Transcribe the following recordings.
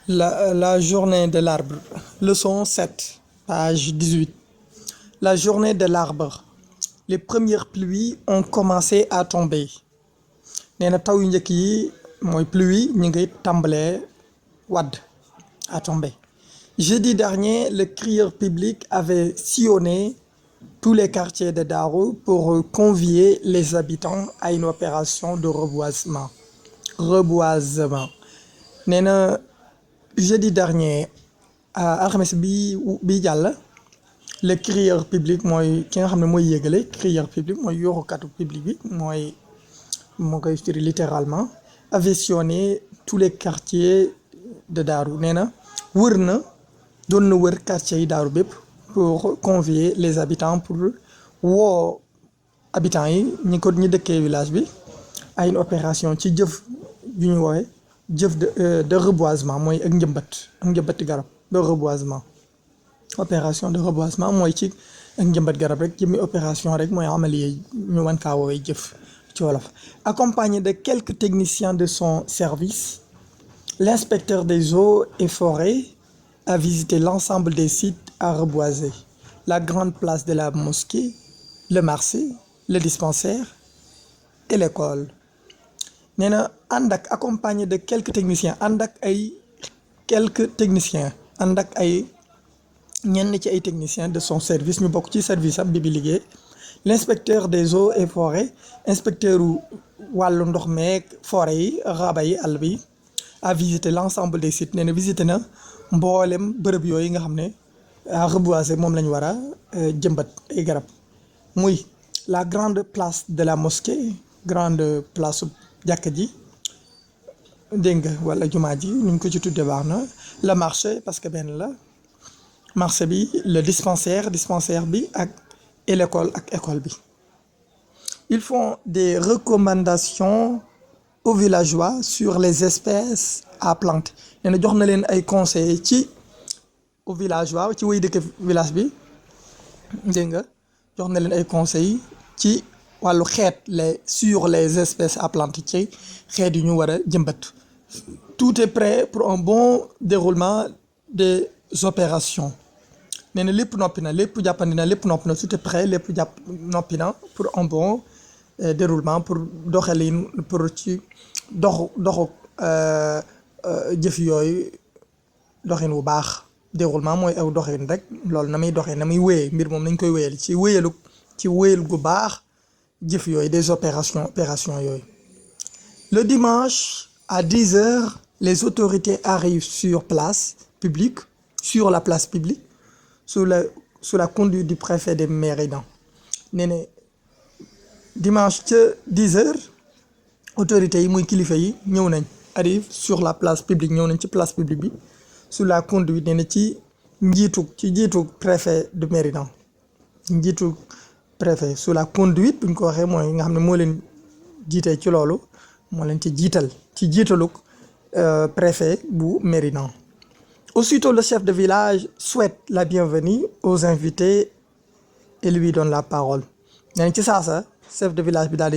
La journée de l'arbre. Leçon 7, page 18. La journée de l'arbre. Les premières pluies ont commencé à tomber. nee na taw yu njëkk yi mooy pluie ñu ngi tàmbalee wadd à tomber. Jeudi dernier, le crieur public avait sillonné tous les quartiers de Darou pour convier les habitants à une opération de reboisement. nee na jeudi dernier alxames bi jàll le crieur public mooy ki nga xam ne mooy yëgale crieur public mooy yoxukatu public bi mooy moo koy firi littéralement avait sillonné tous les quartiers de Darou nee na wër na doon na wër quartier yi Darou bépp pour convier les habitants pour woo habitants yi ñi dëkkee village bi à une opération ci jëf yu ñu woowee jëf de reboisement mooy ak njëmbati garab de reboisement. Opération de reboisement mooy ci ak njëmbat garab rek jëmmi opération rek mooy amaliye ñu wan kaa woowee jëf ci wolof. Accompagné de quelques techniciens de son service, l'inspecteur des eaux et forêts a visité l'ensemble des sites à reboiser: la grande place de la mosquée, le marché, le dispensaire et l'école. nee na ànd ak accompagné de quelques techniciens ànd ak ay ñenn ci ay techniciens de son service ñu bokk ci service am bi liggéey. L'inspecteur des eaux et forêts inspecteur wàllu ndox meeg forêt yi raba yi àll bi a visité l'ensemble des sites nee na visité na mboolem bërëb yooyu nga xam ne à reboiser moom la ñu war a jëmbat ay garab muy la grande place de la mosquée grande place jàkka ji dégg nga wala jumaa ji ñu ko ci tuddee baax na. Le marché parce que benn la marché bi, le dispensaire bi et l'école ak école bi. Ils font des recommandations aux villageois sur les espèces à planter nee na jox na leen ay conseils ci aux villageois ci way dëkk village bi dégg nga jox na leen ay conseils ci wàllu xeet sur les espèces à planter ci xeet yu ñu war a jëmbat. Tout est prêt pour un bon déroulement des opérations nee na lépp noppi na lépp jàppandi na lépp noppi na tout est prêt lépp noppi na pour un bon déroulement pour doxalin pour ci doxu jëf yooyu doxin bu baax. Déroulement mooy aw doxin rek loolu na muy doxee na muy wéyee mbir moom nañ koy wéyal ci wéyal gu baax jëf yooyu des opérations yooyu. Le dimanche à 10 heures, les autorités arrivent sur la place publique sous la conduite du préfet de Mérina. nee na dimanche ca 10 heures autorités yi muy kilifa yi ñëw nañ arrive sur la place publique ñëw nañ ci place publique bi sous la conduite nee na ci njiitu préfet de Mérina njiitu préfet sous la conduite bu ñu ko waxee mooy nga xam ne moo leen jiitee ci loolu moo leen ci jiitaluk préfet bu Mérina. Aussitôt le chef de village souhaite la bienvenue aux invités et lui donne la parole. nee na ci saasa chef de village bi daal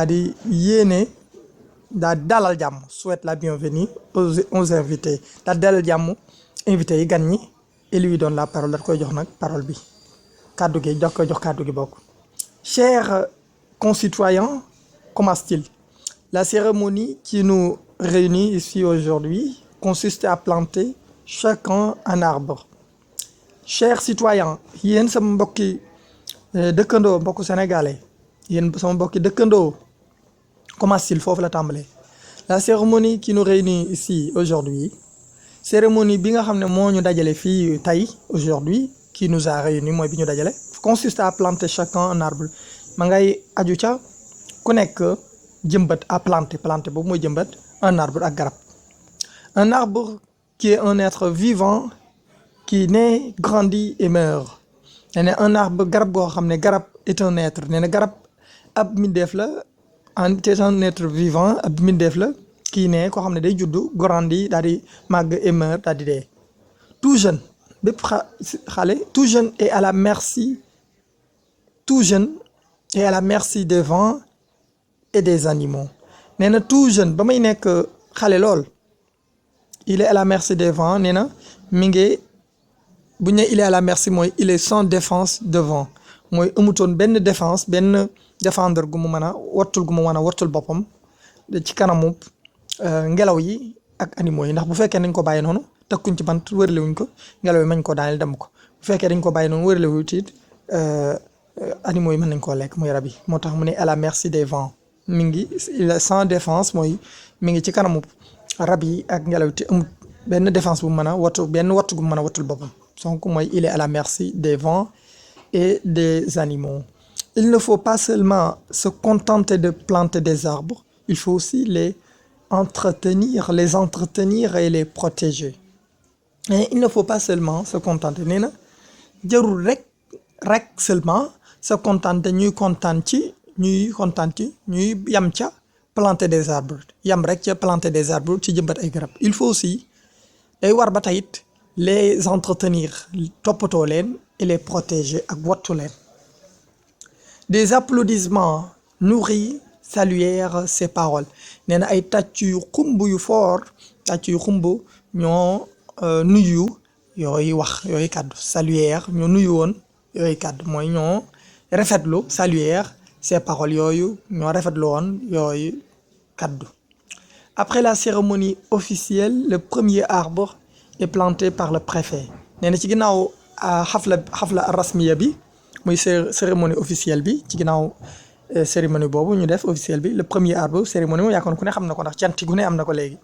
di yéene daal di dalal jàmm souhaite la bienvenue aux invités daal di dalal jàmm invités yi gan ñi et lui donne la parole daal koy jox nag parole bi kàddu gi jox kàddu gi bokk. Chers concitoyens, commence-t-il. La cérémonie qui nous réunit ici aujourd'hui consiste à planter chacun un arbre. Chers citoyens, yéen sama mbokki dëkkandoo mbokku sénégalais yéen sama mbokki dëkkandoo commence-t-il foofu la tàmbalee. La cérémonie qui nous réunit ici aujourd'hui cérémonie bi nga xam ne moo ñu dajale fii tey aujourd'hui qui nous a réunis mooy bi ñu dajale consiste à planter chacun un arbre ma ngay aju ca ku nekk jëmbat à planter boobu mooy jëmbat un arbre ak garab. Un arbre qui est un être vivant qui naît, grandit et meurt. nee na un arbre garab goo xam ne garab est un être nee na garab ab mbindeef la c'est un être vivant ab mbindeef la kii ne koo xam ne day juddu grandi daal di màgg et meurt daal di dee. Tout jeune bépp xale tout jeune est à la merci des vents et des animaux nee na tout jeune ba may nekk xale lool il est à la merci des vents nee na mi ngi bu ñu nee il est à la merci mooy il est sans défense devant mooy amutoon benn défense benn défendre gu mu mën a wattul gu mu mën a wattul boppam ci kanamu ngelaw yi ak animaux yi ndax bu fekkee dañ ko bàyyi noonu takkuñ ci bant wërale wuñ ko ngelaw yi mañ ko daaneel dem ko bu fekkee dañ ko bàyyi noonu wërale wu it animaux yi mën nañ koo lekk muy rab yi moo tax mu ne à la merci des vents mi ngi il est sans défense mooy mi ngi ci kanamu rab yi ak ngelaw yi te amul benn défense bu mën a wattu benn wattu gu mu mën a wattul boppam donc mooy il est à la merci des vents et des animaux. Il ne faut pas seulement se contenter de planter des arbres, il faut aussi les entretenir et les protéger. Et il ne faut pas seulement se contenter nee na jarul rek seulement se contenter ñuy kontaan ci ñuy yam ca planter des arbres yam rek ca planter des arbres ci jëmbat ay garab. Il faut aussi day war ba tayit les entretenir toppatoo leen et les protéger ak wattu leen. Des applaudissements nourris saluèrent ces paroles nee na ay tàcc yu xumb yu fort tàcc yu xumb ñoo nuyu yooyu wax yooyu kàddu saluèrent ñoo nuyu woon yooyu kàddu mooy ñoo rafetlu saluèrent ces paroles yooyu ñoo rafetlu woon yooyu kàddu. Après la cérémonie officielle le premier arbre est planté par le préfet nee na ci ginnaaw xafla rasmiya bi muy cérémonie officielle bi ci ginnaaw cérémonie boobu ñu def officielle bi le premier arbre cérémonie moom yaakaar ku ne xam na ko ndax cant gu ne am na ko léegi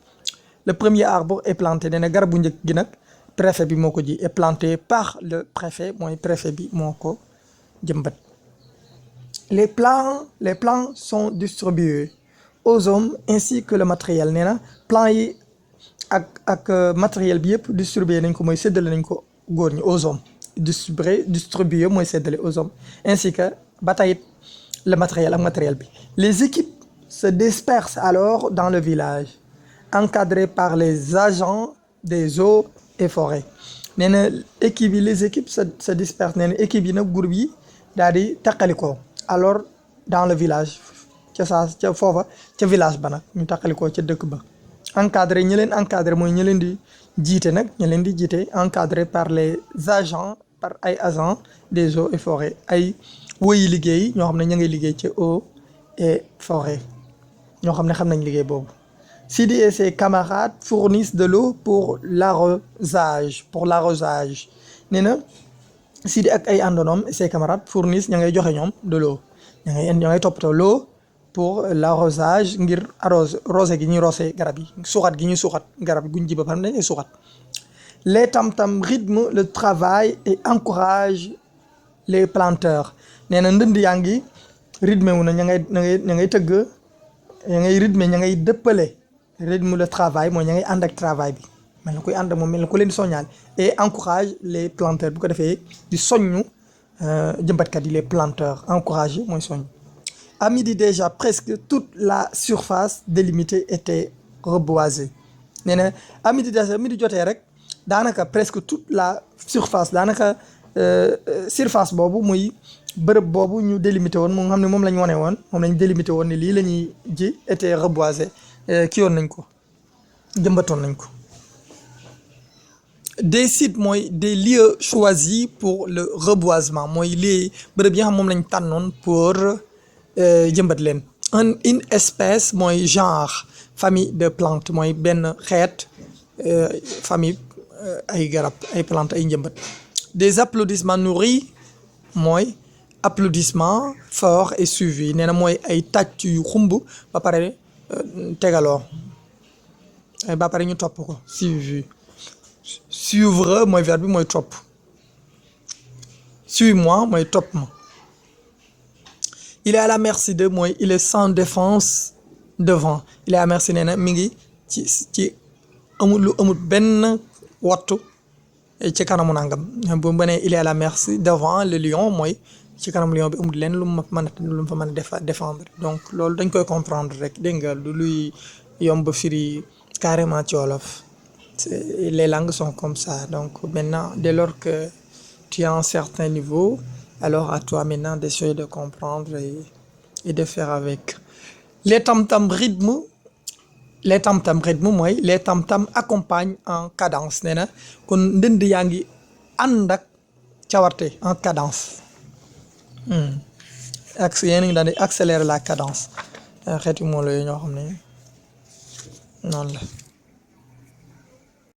le premier arbre est planté nee na garab bu njëkk gi nag préfet bi moo ko ji est planté par le préfet mooy préfet bi moo ko jëmbat. Les plants sont distribués aux hommes ainsi que le matériel nee na plants yi ak matériel bi yëpp distribué nañ ko mooy séddale nañ ko góor ñi aux hommes distribué mooy séddale aux hommes ainsi que ba tey le matériel ak matériel bi. Les équipes se dispersent alors dans le village encadrées par les agents des eaux et forêts nee na équipe yi les équipes se dispersent nee na équipe yi nag groupe yi daal di taqalikoo alors dans le village ca foofa ca village ba nag ñu taqalikoo ca dëkk ba. Encadré ñi leen encadré mooy ñi leen di jiite nag ñi leen di jiite encadré par les agents par ay agents des eaux et forêts ay woyi liggéey ñoo xam ne ña ngay liggéey ci eaux et forêts ñoo xam ne xam nañ liggéey boobu. Sidi et ses camarades fournissent de l'eau pour l'arrosage nee na Sidi ak ay àndonoom et ses camarades fournissent ña ngay joxe ñoom de l'eau ña ngay toppatoo l'eau pour l'arrosage ngir rosé gi ñuy rosé garab yi suuxat gi ñuy suuxat garab yi guñ ji ba pare dañuy suuxat. Les tam-tam rythment le travail et encouragent les planteurs nee na ndënd yaa ngi rythmé wu na ña ngay tëgg ña ngay rythmé ña ngay dëppale rythme le travail mooy ña ngay ànd ak travail bi mel na koy ànd moom mel na ko leen di soññaal et encourage les planteurs bu ko defee di soññu jëmbatkat yi les planteurs encouragé mooy soññ. À midi déjà presque toute la surface délimitée était reboisée nee na à midi déjà midi jotee rek daanaka presque toute la surface daanaka surface boobu muy bërëb boobu ñu délimité woon moom xam ne moom la ñu wane woon moom la ñu délimité woon ne lii la ñuy ji était reboisé ki yoon nañ ko jëmbatoon nañ ko. Des sites mooy des lieux choisis pour le reboisement mooy lii bërëb yi nga xam moom lañ tànnoon pour jëmbat leen. Une espèce mooy genre famille de plantes mooy benn xeet famille ay garab ay plantes ay njëmbat. Des applaudissements nourris mooy applaudissements forts et suivis nee na mooy ay tàcc yu xumb ba pare tegaloo ba pare ñu topp ko suivi. Suivre mooy verbe bi mooy topp suis-moi mooy topp ma. Il est à la merci de mooy il est sans défense devant il est à la merci nee na mi ngi ci amul benn wattu ci kanamu nangam bu mu nee il est à la merci devant le lion mooy ci kanamu lion bi amul leen lu mu fa mën a défendre donc loolu dañ koy comprendre rek dégg nga luy yomb firi carrément ci wolof. Les langues sont comme ça donc maintenant dès lors que tu as un certain niveau alors à toi maintenant d'essayer de comprendre et de faire avec. Les tam-tam rythment les tam-tam rythme mooy les tam-tam accompagnent en cadence nee na kon ndënd yaa ngi ànd ak cawarte en cadence ak yéen a ngi daan di accélérer la cadence xeeti moo la ñoo xam ne noonu la